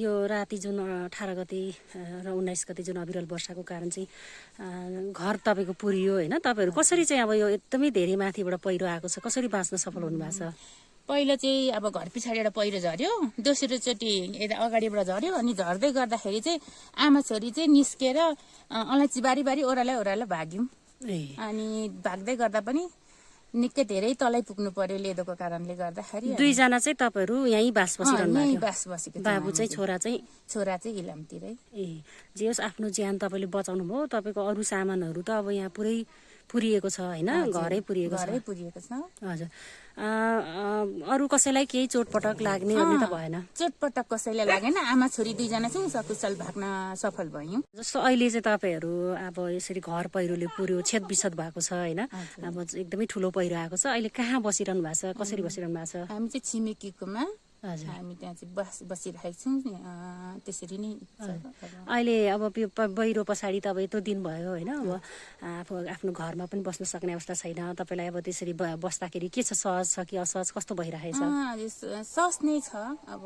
यो राति जुन 18 गते र 19 गते जुन अविरल वर्षाको कारण चाहिँ घर तपाईँको पुरियो होइन, तपाईँहरू कसरी चाहिँ अब यो एकदमै धेरै माथिबाट पहिरो आएको छ, कसरी बाँच्न सफल हुनुभएको छ? पहिलो चाहिँ अब घर पछाडिबाट पहिरो झर्यो, दोस्रोचोटि यता अगाडिबाट झर्यो, अनि झर्दै गर्दाखेरि चाहिँ आमा छोरी चाहिँ निस्केर अलैँची बारी ओह्रालै भाग्यौँ। अनि भाग्दै गर्दा पनि निकै धेरै तलै पुग्नु पर्यो लेदोको कारणले गर्दाखेरि। दुईजना चाहिँ तपाईँहरू यहीँ बास बसिरहनु भएको? बास बसेको। बाबु चाहिँ छोरा चाहिँ इलामतिरै। जे होस् आफ्नो ज्यान तपाईँले बचाउनु भयो। तपाईँको अरू सामानहरू त अब यहाँ पुरै पुरिएको छ होइन, घरै पुरिएको छ। हजुर, अरू कसैलाई केही चोटपटक लाग्ने ओर्ने त भएन? चोटपटक कसैलाई लागेन, आमा छोरी दुईजना चाहिँ सकुशल भाग्न सफल भयौँ। जस्तो अहिले चाहिँ तपाईँहरू अब यसरी घर पहिरोले पुर्यो, छेदबिछेद भएको छ होइन, अब एकदमै ठुलो पहिरो आएको छ, अहिले कहाँ बसिरहनु भएको छ, कसरी बसिरहनु भएको छ? हामी चाहिँ छिमेकीकोमा हामी त्यहाँ चाहिँ बसिरहेको छौँ। त्यसरी नै अहिले अब पहिरो पछाडि त अब यत्रो दिन भयो होइन, अब आफ्नो घरमा पनि बस्न सक्ने अवस्था छैन तपाईँलाई। अब त्यसरी बस्दाखेरि के छ, सहज छ कि असहज, कस्तो भइरहेछ? सहज नै छ, अब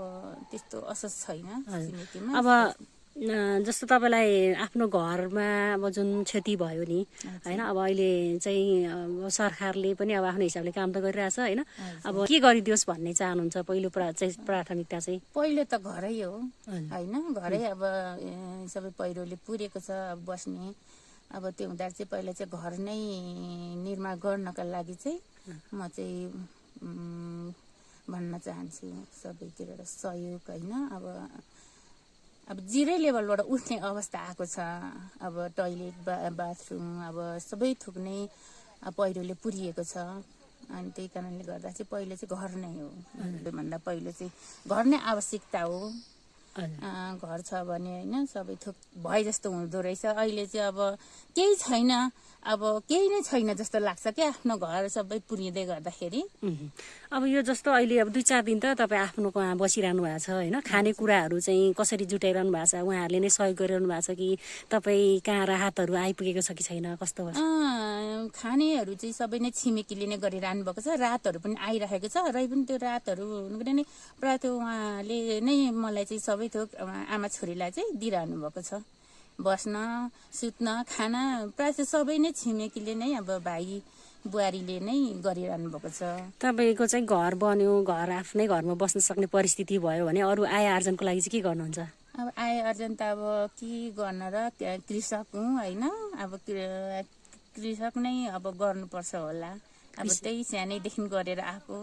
त्यस्तो असहज छैन। अब जस्तो तपाईँलाई आफ्नो घरमा अब जुन क्षति भयो नि होइन, अब अहिले चाहिँ सरकारले पनि अब आफ्नो हिसाबले काम त गरिरहेछ होइन, अब के गरिदियोस् भन्ने चाहनुहुन्छ? पहिलो प्राथमिकता चाहिँ पहिलो त घरै हो होइन, घरै अब सबै पहिरोले पुरेको छ, अब बस्ने अब त्यो हुँदा चाहिँ पहिला चाहिँ घर नै निर्माण गर्नका लागि चाहिँ म चाहिँ भन्न चाहन्छु सबैतिर सहयोग होइन। अब जिरै लेभलबाट उठ्ने अवस्था आएको छ, अब टोइलेट बाथरुम अब सबै थोक नै पहिरोले पुरिएको छ। अनि त्यही कारणले गर्दा चाहिँ पहिलो चाहिँ घर नै हो, भन्दा पहिलो चाहिँ घर नै आवश्यकता हो। घर छ भने होइन सबै थोक भए जस्तो हुँदो रहेछ। अहिले चाहिँ अब केही छैन, अब केही नै छैन जस्तो लाग्छ क्या, आफ्नो घर सबै पुरिँदै गर्दाखेरि। अब यो जस्तो अहिले अब 2-4 दिन त तपाईँ आफ्नो कहाँ बसिरहनु भएको छ होइन, खानेकुराहरू चाहिँ कसरी जुटाइरहनु भएको छ? उहाँहरूले नै सहयोग गरिरहनु भएको छ कि तपाईँ कहाँ राहतहरू आइपुगेको छ कि छैन, कस्तो हो? खानेहरू चाहिँ सबै नै छिमेकीले नै गरिरहनु भएको छ, राहतहरू पनि आइरहेको छ। र पनि त्यो राहतहरू नै प्रायः त्यो उहाँले नै मलाई चाहिँ सबै थोक आमा छोरीलाई चाहिँ दिइरहनु भएको छ। बस्न सुत्न खाना प्रायः सबै नै छिमेकीले नै अब भाइ बुहारीले नै गरिरहनु भएको छ। तपाईँको चाहिँ घर बन्यो, घर आफ्नै घरमा बस्न सक्ने परिस्थिति भयो भने अरू आय आर्जनको लागि चाहिँ के गर्नुहुन्छ? अब आय आर्जन त अब के गर्न र कृषक हुँ होइन, अब कृषक नै अब गर्नुपर्छ होला, अब त्यही सानैदेखि गरेर आएको।